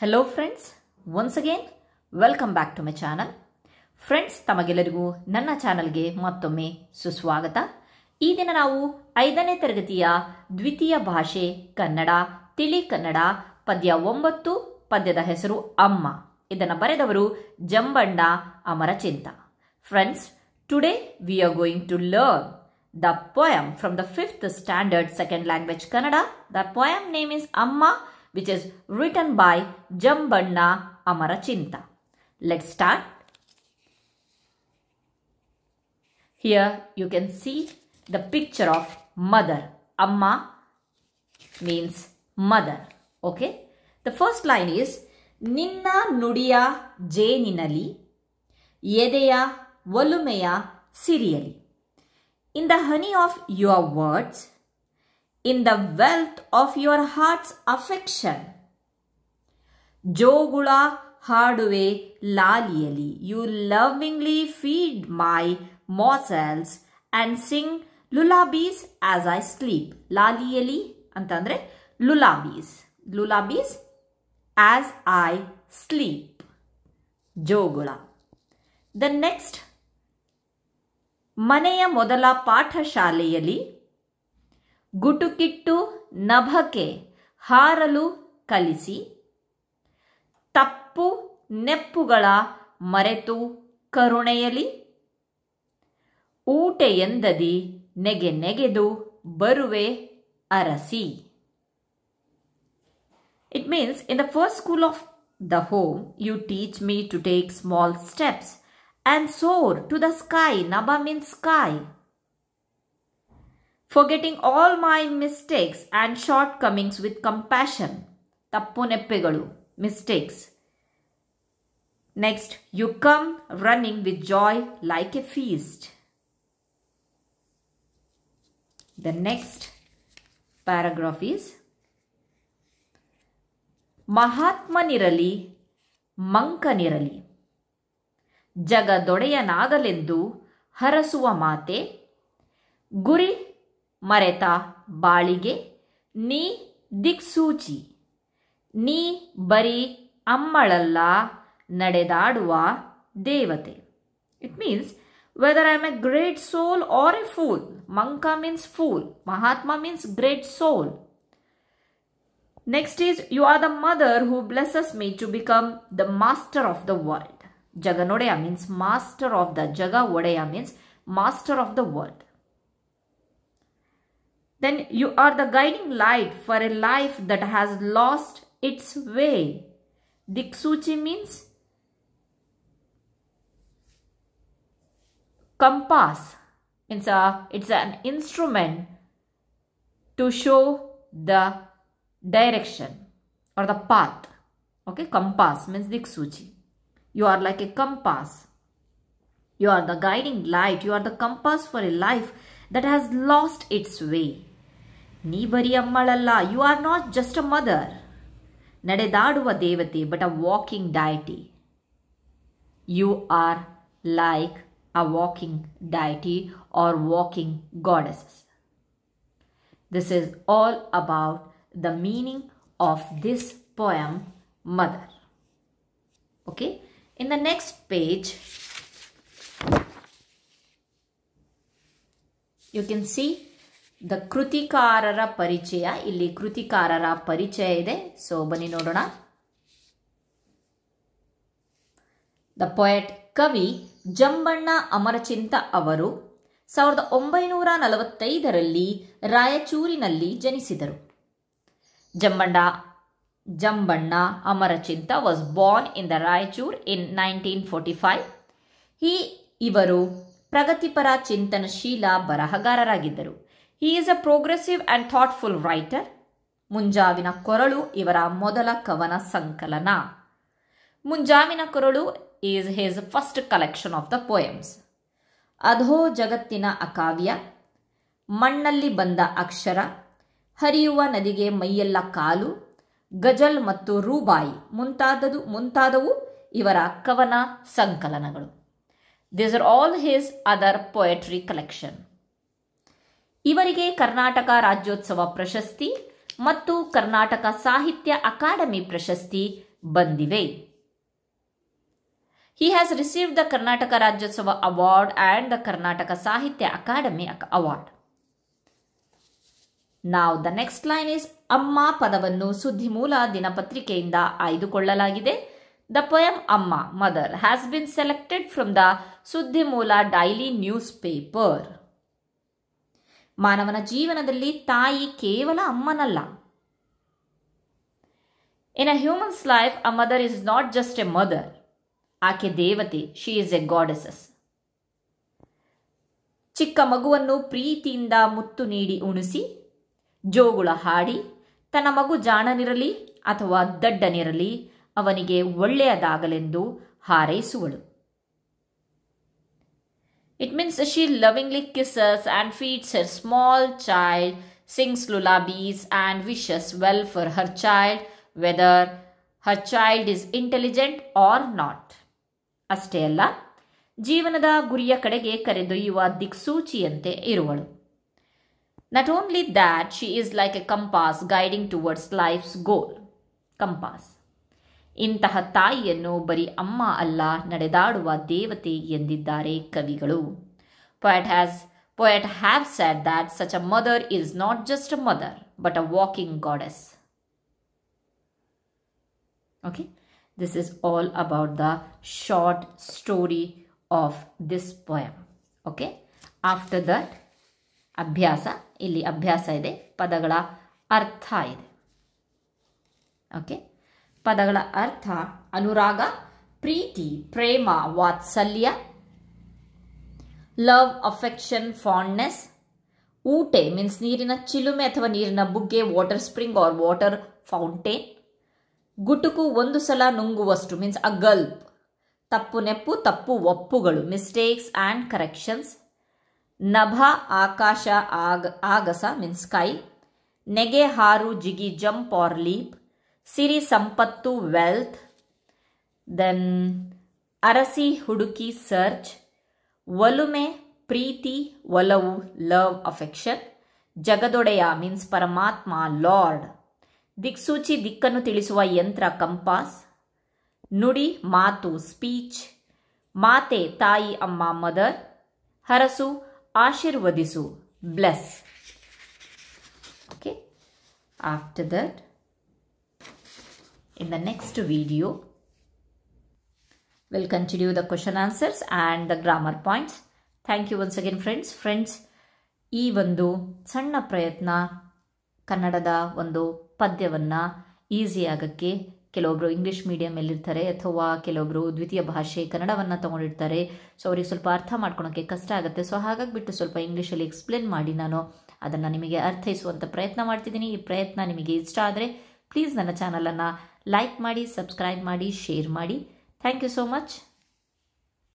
Hello friends, once again welcome back to my channel. Friends, ತಮಗೆಲ್ಲರಿಗೂ ನನ್ನ ಚಾನೆಲ್ಗೆ ಮತ್ತೊಮ್ಮೆ ಸುಸ್ವಾಗತ. ಈ ದಿನ ನಾವು 5ನೇ ತರಗತಿಯ ದ್ವಿತೀಯ ಭಾಷೆ ಕನ್ನಡ ತಿಳಿ ಕನ್ನಡ ಪದ್ಯ 9 ಪದ್ಯದ ಹೆಸರು ಅಮ್ಮ. ಇದನ್ನು ಬರೆದವರು Jambanna Amarachinta. Friends, today we are going to learn the poem from the 5th standard second language Kannada. The poem name is Amma, which is written by Jambanna Amarachinta. Let's start. Here you can see the picture of mother. Amma means mother. Okay. The first line is Ninna nudiya jeeninali edeya volumeya siriyali. In the honey of your words, in the wealth of your heart's affection, ಜೋಗುಳ ಹಾಡುವೆ ಲಾಲಿಯಲಿ. You lovingly feed my morsels and sing lullabies as I sleep. ಲಾಲಿಯಲಿ ಅಂತಂದ್ರೆ lullabies. Lullabies as I sleep. ಜೋಗುಳ. The next, ಮನೆಯ ಮೊದಲ ಪಾಠಶಾಲೆಯಲ್ಲಿ ಗುಟುಕಿಟ್ಟು ನಭಕೆ ಹಾರಲು ಕಲಿಸಿ, ತಪ್ಪು ನೆಪ್ಪುಗಳ ಮರೆತು ಕರುಣೆಯಲಿ, ಊಟೆ ಎಂದದಿ ನೆಗೆ ನೆಗೆದು ಬರುವೆ ಅರಸಿ. It means in the first school of the home, you teach me to take small steps and soar to the sky. Nabha means sky. Forgetting all my mistakes and shortcomings with compassion. Tappu neppegalu, mistakes. Next, you come running with joy like a feast. The next paragraph is ಮಹಾತ್ಮನಿರಲಿ ಮಂಕನಿರಲಿ ಜಗದೊಡೆಯನಾಗಲೆಂದು ಹರಸುವ ಮಾತೆ, ಗುರಿ ಮರೆತ ಬಾಳಿಗೆ ನೀ ದಿಕ್ಸೂಚಿ, ನೀ ಬರೀ ಅಮ್ಮಳಲ್ಲ ನಡೆದಾಡುವ ದೇವತೆ. It means whether I am a great soul or a fool. Manka means fool. Mahatma means great soul. Next is, you are the mother who blesses me to become the master of the world. Jaganodeya means master of the, Jaga Odeya means master of the world. Then you are the guiding light for a life that has lost its way. Diksuchi means compass. It's an instrument to show the direction or the path. Okay, compass means Diksuchi. You are like a compass. You are the guiding light. You are the compass for a life that has lost its way. ನೀ ಬರಿ ಅಮ್ಮಳಲ್ಲ. You are not just a mother, ನಡೆದಾಡುವ ದೇವತೆ, but a walking deity. You are like a walking deity or walking goddesses. This is all about the meaning of this poem, Mother. Okay. In the next page, you can see the ಕೃತಿಕಾರರ ಪರಿಚಯ. ಇಲ್ಲಿ ಕೃತಿಕಾರರ ಪರಿಚಯ ಇದೆ. So ಬನ್ನಿ ನೋಡೋಣ. The poet ಕವಿ ಜಂಬಣ್ಣ ಅಮರಚಿಂತ ಅವರು 1945ರಲ್ಲಿ ರಾಯಚೂರಿನಲ್ಲಿ ಜನಿಸಿದರು. Jambanna Amarachinta was born in the Raichur in 1945. ಇವರು ಪ್ರಗತಿಪರ ಚಿಂತನಶೀಲ ಬರಹಗಾರರಾಗಿದ್ದರು. He is a progressive and thoughtful writer. ಮುಂಜಾವಿನ ಕೊರಳು ಇವರ ಮೊದಲ ಕವನ ಸಂಕಲನ. ಮುಂಜಾವಿನ ಕೊರಳು is his first collection of the poems. ಅಧೋ ಜಗತ್ತಿನ ಅಕಾವ್ಯ, ಮಣ್ಣಲ್ಲಿ ಬಂದ ಅಕ್ಷರ, ಹರಿಯುವ ನದಿಗೆ ಮೈಯೆಲ್ಲ ಕಾಲು, ಗಜಲ್ ಮತ್ತು ರೂಬಾಯಿ ಮುಂತಾದವು ಇವರ ಕವನ ಸಂಕಲನಗಳು. These are all his other poetry collection. ಇವರಿಗೆ ಕರ್ನಾಟಕ ರಾಜ್ಯೋತ್ಸವ ಪ್ರಶಸ್ತಿ ಮತ್ತು ಕರ್ನಾಟಕ ಸಾಹಿತ್ಯ ಅಕಾಡೆಮಿ ಪ್ರಶಸ್ತಿ ಬಂದಿವೆ. He has received the Karnataka Rajyotsava Award and the Karnataka Sahitya Academy Award. Now the next line is Amma ಪದವನ್ನು ಸುದ್ದಿಮೂಲ ದಿನಪತ್ರಿಕೆಯಿಂದ ಆಯ್ದುಕೊಳ್ಳಲಾಗಿದೆ. The poem Amma, Mother, has been selected from the Suddimoola daily news paper. ಮಾನವನ ಜೀವನದಲ್ಲಿ ತಾಯಿ ಕೇವಲ ಅಮ್ಮನಲ್ಲ. In a human's life, a mother is not just a mother. ಆಕೆ ದೇವತೆ. She is A goddesses. ಚಿಕ್ಕ ಮಗುವನ್ನು ಪ್ರೀತಿಯಿಂದ ಮುತ್ತು ನೀಡಿ ಉಣಿಸಿ, ಜೋಗುಳ ಹಾಡಿ, ತನ್ನ ಮಗು ಜಾಣನಿರಲಿ ಅಥವಾ ದಡ್ಡನಿರಲಿ ಅವನಿಗೆ ಒಳ್ಳೆಯದಾಗಲೆಂದು ಹಾರೈಸುವಳು. It means she lovingly kisses and feeds her small child, sings lullabies and wishes well for her child, whether her child is intelligent or not. ಅಷ್ಟೇ ಅಲ್ಲ, ಜೀವನದ ಗುರಿಯ ಕಡೆಗೆ ಕರೆದೊಯ್ಯುವ ದಿಕ್ಸೂಚಿಯಂತೆ ಇರುವಳು. Not only that, she is like a compass guiding towards life's goal. Compass. ಇಂತಹ ತಾಯಿಯನ್ನು ಬರೀ ಅಮ್ಮ ಅಲ್ಲ, ನಡೆದಾಡುವ ದೇವತೆ ಎಂದಿದ್ದಾರೆ ಕವಿಗಳು. Poet have said that such a mother is not just a mother, but a walking goddess. Okay? This is all about the short story of this poem. Okay? After that, ಅಭ್ಯಾಸ. ಇಲ್ಲಿ ಅಭ್ಯಾಸ ಇದೆ, ಪದಗಳ ಅರ್ಥ ಇದೆ. ಓಕೆ, ಪದಗಳ ಅರ್ಥ: ಅನುರಾಗ, ಪ್ರೀತಿ, ಪ್ರೇಮ, ವಾತ್ಸಲ್ಯ, ಲವ್, ಅಫೆಕ್ಷನ್, ಫಾಂಡ್ನೆಸ್. ಊಟೆ ಮೀನ್ಸ್ ನೀರಿನ ಚಿಲುಮೆ ಅಥವಾ ನೀರಿನ ಬುಗ್ಗೆ, water spring or water fountain. ಗುಟುಕು, ಒಂದು ಸಲ ನುಂಗುವಷ್ಟು ಮೀನ್ಸ್ ಅ ಗಲ್ಪ್. ತಪ್ಪು ನೆಪ್ಪು, ತಪ್ಪು ಒಪ್ಪುಗಳು, ಮಿಸ್ಟೇಕ್ಸ್ ಆ್ಯಂಡ್ ಕರೆಕ್ಷನ್ಸ್. ನಭ, ಆಕಾಶ, ಆಗಸ ಮೀನ್ಸ್ ಸ್ಕೈ. ನೆಗೆ, ಹಾರು, ಜಿಗಿ, ಜಂಪ್ ಆರ್ ಲೀಪ್. ಸಿರಿ, ಸಂಪತ್ತು, ವೆಲ್ತ್. ದೆನ್ ಅರಸಿ, ಹುಡುಕಿ, ಸರ್ಚ್. ಒಲುಮೆ, ಪ್ರೀತಿ, ಒಲವು, ಲವ್, ಅಫೆಕ್ಷನ್. ಜಗದೊಡೆಯ ಮೀನ್ಸ್ ಪರಮಾತ್ಮ, ಲಾರ್ಡ್. ದಿಕ್ಸೂಚಿ, ದಿಕ್ಕನ್ನು ತಿಳಿಸುವ ಯಂತ್ರ, ಕಂಪಾಸ್. ನುಡಿ, ಮಾತು, ಸ್ಪೀಚ್. ಮಾತೆ, ತಾಯಿ, ಅಮ್ಮ, ಮದರ್. ಹರಸು, ಆಶೀರ್ವದಿಸು, bless. Okay, after that in the next video we'll continue the question answers and the grammar points. Thank you once again friends. ಈ ಒಂದು ಸಣ್ಣ ಪ್ರಯತ್ನ ಕನ್ನಡದ ಒಂದು ಪದ್ಯವನ್ನು ಈಸಿ ಆಗೋಕ್ಕೆ, ಕೆಲವೊಬ್ಬರು ಇಂಗ್ಲೀಷ್ ಮೀಡಿಯಮಲ್ಲಿರ್ತಾರೆ ಅಥವಾ ಕೆಲವೊಬ್ಬರು ದ್ವಿತೀಯ ಭಾಷೆ ಕನ್ನಡವನ್ನು ತೊಗೊಂಡಿರ್ತಾರೆ. ಸೊ ಅವ್ರಿಗೆ ಸ್ವಲ್ಪ ಅರ್ಥ ಮಾಡ್ಕೊಳೋಕ್ಕೆ ಕಷ್ಟ ಆಗುತ್ತೆ. ಸೊ ಹಾಗಾಗಿಬಿಟ್ಟು ಸ್ವಲ್ಪ ಇಂಗ್ಲೀಷಲ್ಲಿ ಎಕ್ಸ್ಪ್ಲೇನ್ ಮಾಡಿ ನಾನು ಅದನ್ನು ನಿಮಗೆ ಅರ್ಥೈಸುವಂಥ ಪ್ರಯತ್ನ ಮಾಡ್ತಿದ್ದೀನಿ. ಈ ಪ್ರಯತ್ನ ನಿಮಗೆ ಇಷ್ಟ ಆದರೆ ಪ್ಲೀಸ್ ನನ್ನ ಚಾನಲನ್ನು ಲೈಕ್ ಮಾಡಿ, ಸಬ್ಸ್ಕ್ರೈಬ್ ಮಾಡಿ, ಶೇರ್ ಮಾಡಿ. Thank you so much.